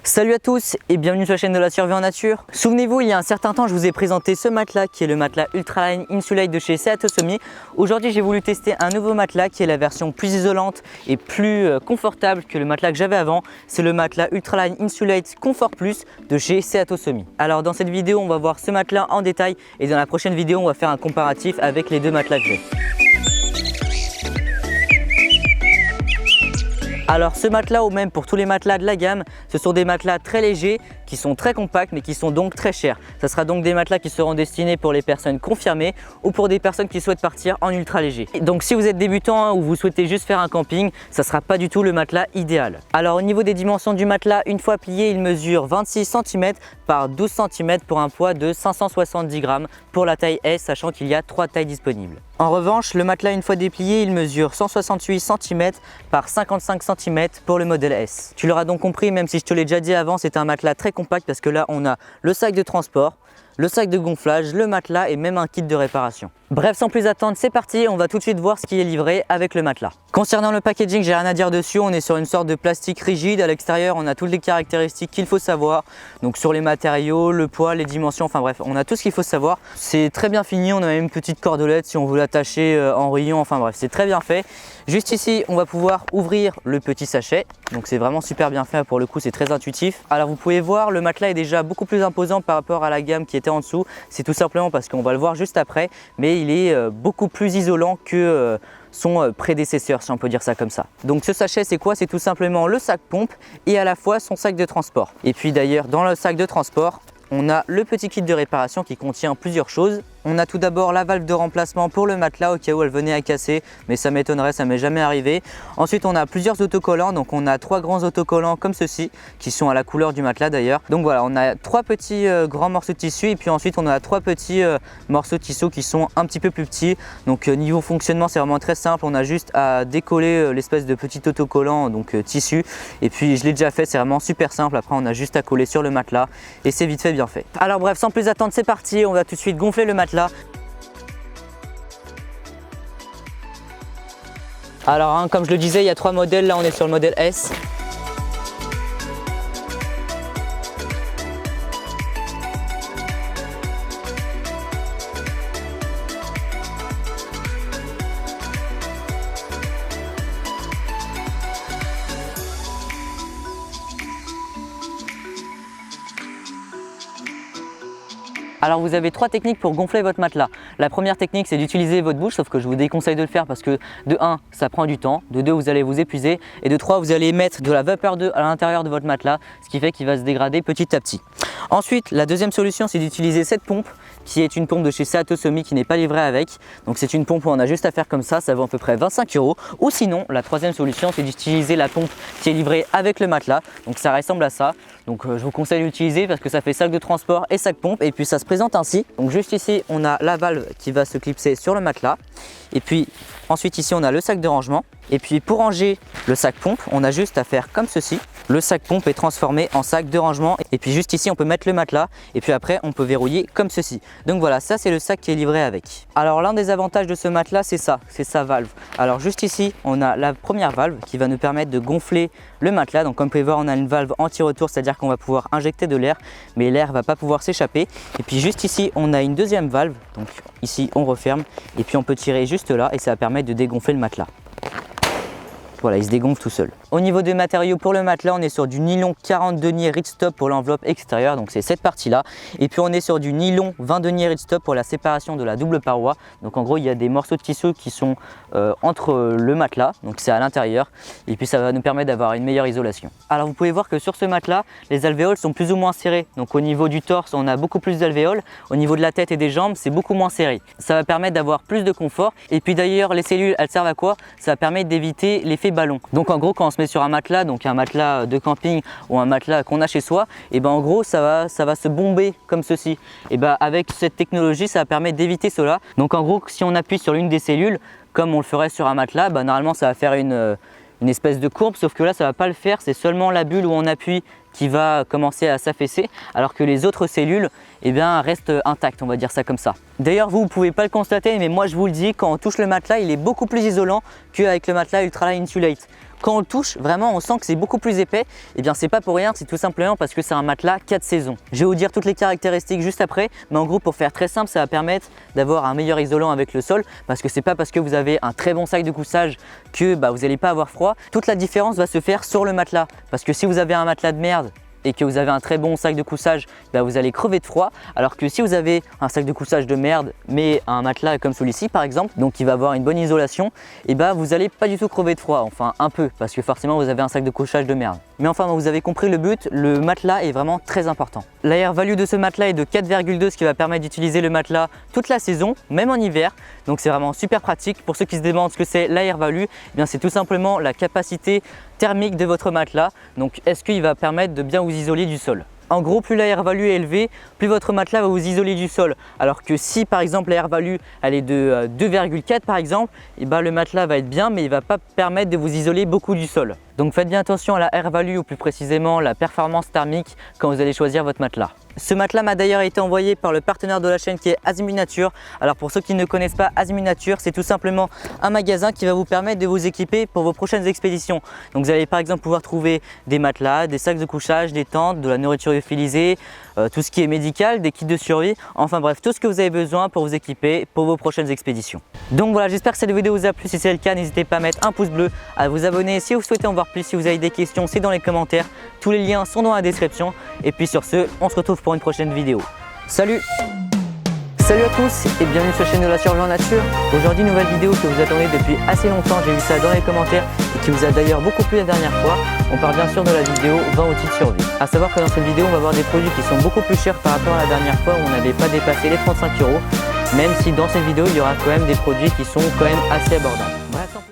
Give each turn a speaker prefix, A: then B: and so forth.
A: Salut à tous et bienvenue sur la chaîne de la survie en nature. Souvenez-vous, il y a un certain temps, je vous ai présenté ce matelas qui est le matelas Ultraline Insulate de chez Seatosomi. Aujourd'hui, j'ai voulu tester un nouveau matelas qui est la version plus isolante et plus confortable que le matelas que j'avais avant. C'est le matelas Ultraline Insulate Comfort Plus de chez Seatosomi. Alors dans cette vidéo, on va voir ce matelas en détail et dans la prochaine vidéo, on va faire un comparatif avec les deux matelas que j'ai. Alors ce matelas ou même pour tous les matelas de la gamme, ce sont des matelas très légers qui sont très compacts mais qui sont donc très chers. Ce sera donc des matelas qui seront destinés pour les personnes confirmées ou pour des personnes qui souhaitent partir en ultra léger. Donc si vous êtes débutant ou vous souhaitez juste faire un camping, ça ne sera pas du tout le matelas idéal. Alors au niveau des dimensions du matelas, une fois plié, il mesure 26 cm par 12 cm pour un poids de 570 grammes pour la taille S, sachant qu'il y a 3 tailles disponibles. En revanche, le matelas une fois déplié, il mesure 168 cm par 55 cm pour le modèle S. Tu l'auras donc compris, même si je te l'ai déjà dit avant, c'est un matelas très compact parce que là on a le sac de transport, le sac de gonflage, le matelas et même un kit de réparation. Bref, sans plus attendre, c'est parti, on va tout de suite voir ce qui est livré avec le matelas. Concernant le packaging, j'ai rien à dire dessus, on est sur une sorte de plastique rigide. À l'extérieur, on a toutes les caractéristiques qu'il faut savoir. Donc sur les matériaux, le poids, les dimensions, enfin bref, on a tout ce qu'il faut savoir. C'est très bien fini, on a même une petite cordelette si on veut l'attacher en rayon, enfin bref, c'est très bien fait. Juste ici, on va pouvoir ouvrir le petit sachet. Donc c'est vraiment super bien fait, pour le coup c'est très intuitif. Alors vous pouvez voir, le matelas est déjà beaucoup plus imposant par rapport à la gamme qui était en dessous. C'est tout simplement parce qu'on va le voir juste après, mais il est beaucoup plus isolant que son prédécesseur, si on peut dire ça comme ça. Donc ce sachet, c'est quoi? C'est tout simplement le sac pompe et à la fois son sac de transport. Et puis d'ailleurs, dans le sac de transport, on a le petit kit de réparation qui contient plusieurs choses. On a tout d'abord la valve de remplacement pour le matelas au cas où elle venait à casser, mais ça m'étonnerait, ça m'est jamais arrivé. Ensuite, on a plusieurs autocollants, donc on a 3 grands autocollants comme ceci, qui sont à la couleur du matelas d'ailleurs. Donc voilà, on a 3 petits grands morceaux de tissu et puis ensuite on a 3 petits morceaux de tissu qui sont un petit peu plus petits. Donc niveau fonctionnement, c'est vraiment très simple, on a juste à décoller l'espèce de petit autocollant, donc tissu. Et puis je l'ai déjà fait, c'est vraiment super simple, après on a juste à coller sur le matelas et c'est vite fait, bien fait. Alors bref, sans plus attendre, c'est parti, on va tout de suite gonfler le matelas. Alors comme je le disais, il y a 3 modèles, là on est sur le modèle S. Alors vous avez 3 techniques pour gonfler votre matelas. La première technique, c'est d'utiliser votre bouche, sauf que je vous déconseille de le faire parce que de 1, ça prend du temps, de 2, vous allez vous épuiser et de 3, vous allez mettre de la vapeur d'eau à l'intérieur de votre matelas, ce qui fait qu'il va se dégrader petit à petit. Ensuite, la deuxième solution, c'est d'utiliser cette pompe qui est une pompe de chez Seatosomi qui n'est pas livrée avec. Donc c'est une pompe où on a juste à faire comme ça vaut à peu près 25 €. Ou sinon, la troisième solution, c'est d'utiliser la pompe qui est livrée avec le matelas. Donc ça ressemble à ça. Donc je vous conseille d'utiliser parce que ça fait sac de transport et sac pompe et puis ça se présente ainsi. Donc juste ici, on a la valve qui va se clipser sur le matelas. Et puis ensuite ici, on a le sac de rangement. Et puis pour ranger le sac pompe, on a juste à faire comme ceci. Le sac pompe est transformé en sac de rangement. Et puis juste ici, on peut mettre le matelas. Et puis après, on peut verrouiller comme ceci. Donc voilà, ça c'est le sac qui est livré avec. Alors l'un des avantages de ce matelas, c'est ça, c'est sa valve. Alors juste ici, on a la première valve qui va nous permettre de gonfler le matelas. Donc comme vous pouvez voir, on a une valve anti-retour, c'est-à-dire qu'on va pouvoir injecter de l'air, mais l'air ne va pas pouvoir s'échapper. Et puis juste ici, on a une deuxième valve. Donc ici, on referme. Et puis on peut tirer juste là et ça va permettre de dégonfler le matelas. Voilà, il se dégonfle tout seul. Au niveau des matériaux pour le matelas, on est sur du nylon 40 deniers Ridgestop pour l'enveloppe extérieure, donc c'est cette partie-là. Et puis on est sur du nylon 20 deniers Ridgestop pour la séparation de la double paroi. Donc en gros, il y a des morceaux de tissu qui sont entre le matelas, donc c'est à l'intérieur. Et puis ça va nous permettre d'avoir une meilleure isolation. Alors vous pouvez voir que sur ce matelas, les alvéoles sont plus ou moins serrées. Donc au niveau du torse, on a beaucoup plus d'alvéoles. Au niveau de la tête et des jambes, c'est beaucoup moins serré. Ça va permettre d'avoir plus de confort. Et puis d'ailleurs, les cellules, elles servent à quoi? Ça va permettre d'éviter l'effet ballon. Donc en gros, quand on se met sur un matelas, donc un matelas de camping ou un matelas qu'on a chez soi, et ben en gros ça va se bomber comme ceci. Et ben avec cette technologie, ça va permettre d'éviter cela. Donc en gros, si on appuie sur l'une des cellules, comme on le ferait sur un matelas, ben normalement ça va faire une espèce de courbe, sauf que là ça va pas le faire, c'est seulement la bulle où on appuie qui va commencer à s'affaisser, alors que les autres cellules restent intactes, on va dire ça comme ça. D'ailleurs vous ne pouvez pas le constater, mais moi je vous le dis, quand on touche le matelas, il est beaucoup plus isolant qu'avec le matelas Ultraline Insulate. quand on le touche, vraiment on sent que c'est beaucoup plus épais. Et bien c'est pas pour rien, c'est tout simplement parce que c'est un matelas 4 saisons. Je vais vous dire toutes les caractéristiques juste après, mais en gros pour faire très simple, ça va permettre d'avoir un meilleur isolant avec le sol, parce que c'est pas parce que vous avez un très bon sac de couchage que vous n'allez pas avoir froid. Toute la différence va se faire sur le matelas, parce que si vous avez un matelas de merde et que vous avez un très bon sac de couchage, vous allez crever de froid. Alors que si vous avez un sac de couchage de merde mais un matelas comme celui-ci par exemple, donc qui va avoir une bonne isolation, vous n'allez pas du tout crever de froid, enfin un peu, parce que forcément vous avez un sac de couchage de merde. Mais enfin vous avez compris le but, le matelas est vraiment très important. La air value de ce matelas est de 4,2, ce qui va permettre d'utiliser le matelas toute la saison, même en hiver. Donc c'est vraiment super pratique. Pour ceux qui se demandent ce que c'est la air value, c'est tout simplement la capacité thermique de votre matelas. Donc est-ce qu'il va permettre de bien vous isoler du sol. En gros, plus la air value est élevée, plus votre matelas va vous isoler du sol. Alors que si par exemple la air value elle est de 2,4 par exemple, le matelas va être bien mais il ne va pas permettre de vous isoler beaucoup du sol. Donc faites bien attention à la air value ou plus précisément la performance thermique quand vous allez choisir votre matelas. Ce matelas m'a d'ailleurs été envoyé par le partenaire de la chaîne qui est Azimut Nature. Alors pour ceux qui ne connaissent pas Azimut Nature, c'est tout simplement un magasin qui va vous permettre de vous équiper pour vos prochaines expéditions. Donc vous allez par exemple pouvoir trouver des matelas, des sacs de couchage, des tentes, de la nourriture lyophilisée, tout ce qui est médical, des kits de survie, enfin bref, tout ce que vous avez besoin pour vous équiper pour vos prochaines expéditions. Donc voilà, j'espère que cette vidéo vous a plu. Si c'est le cas, n'hésitez pas à mettre un pouce bleu, à vous abonner si vous souhaitez en voir plus. Si vous avez des questions, c'est dans les commentaires. Tous les liens sont dans la description. Et puis sur ce, on se retrouve pour une prochaine vidéo. Salut! Salut à tous et bienvenue sur la chaîne de la survie en nature. Aujourd'hui, nouvelle vidéo que vous attendez depuis assez longtemps. J'ai vu ça dans les commentaires et qui vous a d'ailleurs beaucoup plu la dernière fois. On parle bien sûr de la vidéo 20 outils de survie. A savoir que dans cette vidéo, on va voir des produits qui sont beaucoup plus chers par rapport à la dernière fois où on n'avait pas dépassé les 35 €. Même si dans cette vidéo, il y aura quand même des produits qui sont quand même assez abordables.